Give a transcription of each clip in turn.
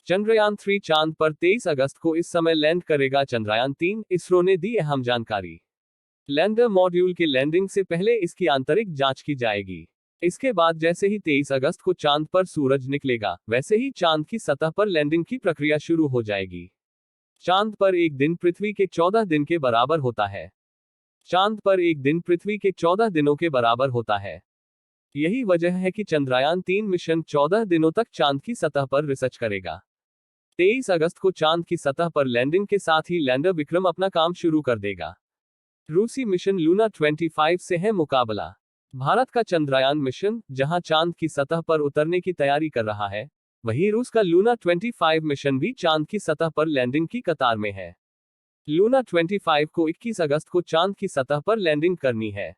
चंद्रयान 3 चांद पर 23 अगस्त को इस समय लैंड करेगा। चंद्रयान 3, इसरो ने दी अहम जानकारी। लैंडर मॉड्यूल के लैंडिंग से पहले इसकी आंतरिक जांच की जाएगी। इसके बाद जैसे ही 23 अगस्त को चांद पर सूरज निकलेगा, वैसे ही चांद की सतह पर लैंडिंग की प्रक्रिया शुरू हो जाएगी। चांद पर एक दिन पृथ्वी के 14 दिन के बराबर होता है। चांद पर एक दिन पृथ्वी के 14 दिनों के बराबर होता है। यही वजह है कि चंद्रयान 3 मिशन 14 दिनों तक चांद की सतह पर रिसर्च करेगा। 23 अगस्त को चांद की सतह पर लैंडिंग के साथ ही लैंडर विक्रम अपना काम शुरू कर देगा। रूसी मिशन लूना 25 से है मुकाबला। भारत का चंद्रयान मिशन जहां चांद की सतह पर उतरने की तैयारी कर रहा है, वहीं रूस का लूना 25 मिशन भी चांद की सतह पर लैंडिंग की कतार में है। लूना 25 को 21 अगस्त को चांद की सतह पर लैंडिंग करनी है।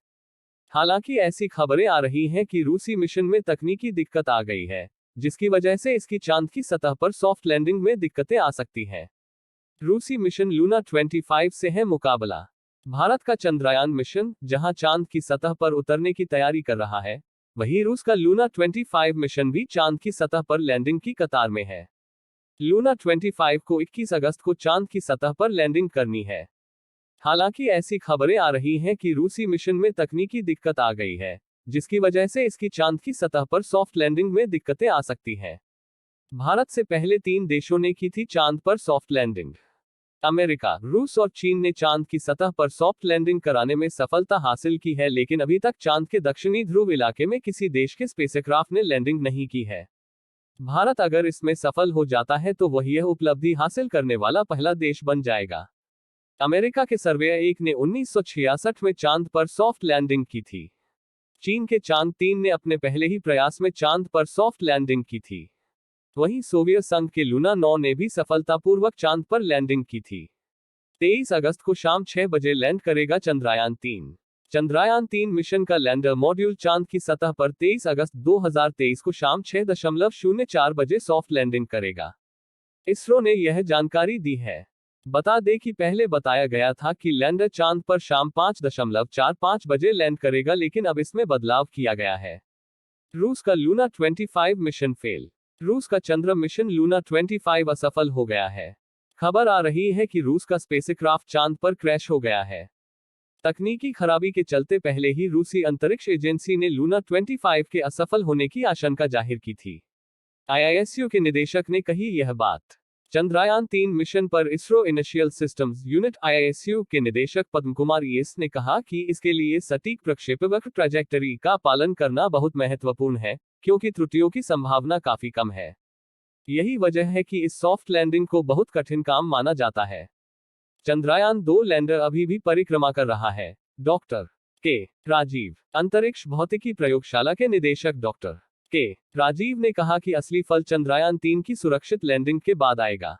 हालांकि ऐसी खबरें आ रही हैं कि रूसी मिशन में तकनीकी दिक्कत आ गई है, जिसकी वजह से इसकी चांद की सतह पर सॉफ्ट लैंडिंग में दिक्कतें आ सकती हैं। रूसी मिशन लूना 25 से है मुकाबला। भारत का चंद्रयान मिशन जहां चांद की सतह पर उतरने की तैयारी कर रहा है, वहीं रूस का लूना 25 मिशन भी चांद की सतह पर लैंडिंग की कतार में है। लूना 25 को 21 अगस्त को चांद की सतह पर लैंडिंग करनी है। हालांकि ऐसी खबरें आ रही हैं कि रूसी मिशन में तकनीकी दिक्कत आ गई है, जिसकी वजह से इसकी चांद की सतह पर सॉफ्ट लैंडिंग में दिक्कतें आ सकती हैं। भारत से पहले 3 देशों ने की थी चांद पर सॉफ्ट लैंडिंग। अमेरिका, रूस और चीन ने चांद की सतह पर सॉफ्ट लैंडिंग कराने में सफलता हासिल की है, लेकिन अभी तक चांद के दक्षिणी ध्रुव इलाके में किसी देश के स्पेसक्राफ्ट ने लैंडिंग नहीं की है। भारत अगर इसमें सफल हो जाता है तो वह यह उपलब्धि हासिल करने वाला पहला देश बन जाएगा। अमेरिका के सर्वेयर 1 ने 1966 में चांद पर सॉफ्ट लैंडिंग की थी। चीन के चांद 3 ने अपने पहले ही प्रयास में चांद पर सॉफ्ट लैंडिंग की थी। वहीं सोवियत संघ के लूना 9 ने भी सफलतापूर्वक चांद पर लैंडिंग की थी। 23 अगस्त को शाम 6 बजे लैंड करेगा चंद्रयान 3। चंद्रयान 3 मिशन का लैंडर मॉड्यूल चांद की सतह पर 23 अगस्त 2023 को शाम 6:04 बजे सॉफ्ट लैंडिंग करेगा। इसरो ने यह जानकारी दी है। बता दें कि पहले बताया गया था कि लैंडर चांद पर शाम 5:45 बजे लैंड करेगा, लेकिन अब इसमें बदलाव किया गया है। रूस का लूना 25 मिशन फेल। रूस का चंद्र मिशन लूना 25 असफल हो गया है। खबर आ रही है कि रूस का स्पेसक्राफ्ट चांद पर क्रैश हो गया है। तकनीकी खराबी के चलते पहले ही रूसी अंतरिक्ष एजेंसी ने लूना 25 के असफल होने की आशंका जाहिर की थी। आईआईएसयू के निदेशक ने कही यह बात। चंद्रयान 3 मिशन पर इसरो इनिशियल सिस्टम्स यूनिट आईआईएसयू के निदेशक पद्म कुमार एस ने कहा कि इसके लिए सटीक प्रक्षेपवक्र ट्रैजेक्टरी का पालन करना बहुत महत्वपूर्ण है, क्योंकि त्रुटियों की संभावना काफी कम है। यही वजह है कि इस सॉफ्ट लैंडिंग को बहुत कठिन काम माना जाता है। चंद्रयान 2 लैंडर अभी भी परिक्रमा कर रहा है। डॉक्टर के राजीव, अंतरिक्ष भौतिकी प्रयोगशाला के निदेशक डॉक्टर के राजीव ने कहा कि असली फल चंद्रयान 3 की सुरक्षित लैंडिंग के बाद आएगा।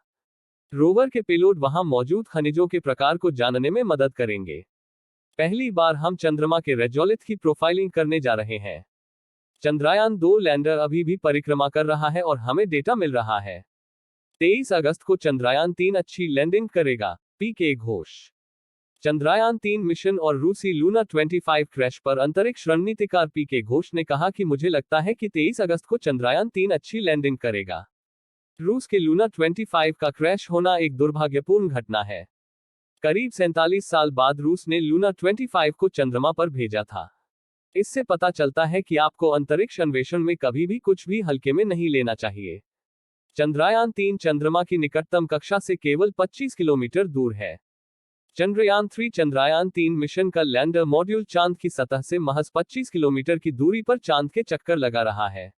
रोवर के पेलोड वहां मौजूद खनिजों के प्रकार को जानने में मदद करेंगे। पहली बार हम चंद्रमा के रेजोलिथ की प्रोफाइलिंग करने जा रहे हैं। चंद्रयान 2 लैंडर अभी भी परिक्रमा कर रहा है और हमें डेटा मिल रहा है। 23 अगस्त को चंद्रयान 3 अच्छी लैंडिंग करेगा, पीके घोष। चंद्रयान 3 मिशन और रूसी लूना 25 क्रैश पर अंतरिक्ष रणनीतिकार पीके घोष ने कहा कि मुझे लगता है कि 23 अगस्त को चंद्रयान 3 अच्छी लैंडिंग करेगा। रूस के लूना 25 का क्रैश होना एक दुर्भाग्यपूर्ण घटना है। करीब 47 साल बाद रूस ने लूना 25 को चंद्रमा पर भेजा था। इससे पता चलता है कि आपको अंतरिक्ष अन्वेषण में कभी भी कुछ भी हल्के में नहीं लेना चाहिए। चंद्रयान 3 चंद्रमा की निकटतम कक्षा से केवल 25 किलोमीटर दूर है। चंद्रयान 3 मिशन का लैंडर मॉड्यूल चांद की सतह से महज 25 किलोमीटर की दूरी पर चांद के चक्कर लगा रहा है।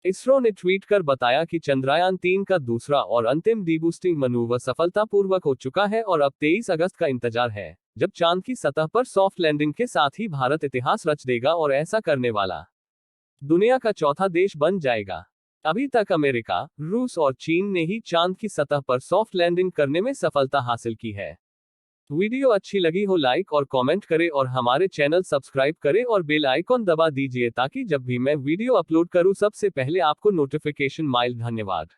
इसरो ने ट्वीट कर बताया कि चंद्रयान 3 का दूसरा और अंतिम डीबूस्टिंग मनूवर सफलतापूर्वक हो चुका है और अब 23 अगस्त का इंतजार है, जब चांद की सतह पर सॉफ्ट लैंडिंग के साथ ही भारत इतिहास रच देगा और ऐसा करने वाला दुनिया का चौथा देश बन जाएगा। अभी तक अमेरिका, रूस और चीन ने ही चांद की सतह पर सॉफ्ट लैंडिंग करने में सफलता हासिल की है। वीडियो अच्छी लगी हो लाइक और कमेंट करें और हमारे चैनल सब्सक्राइब करें और बेल आइकॉन दबा दीजिए ताकि जब भी मैं वीडियो अपलोड करूं सबसे पहले आपको नोटिफिकेशन मिले। धन्यवाद।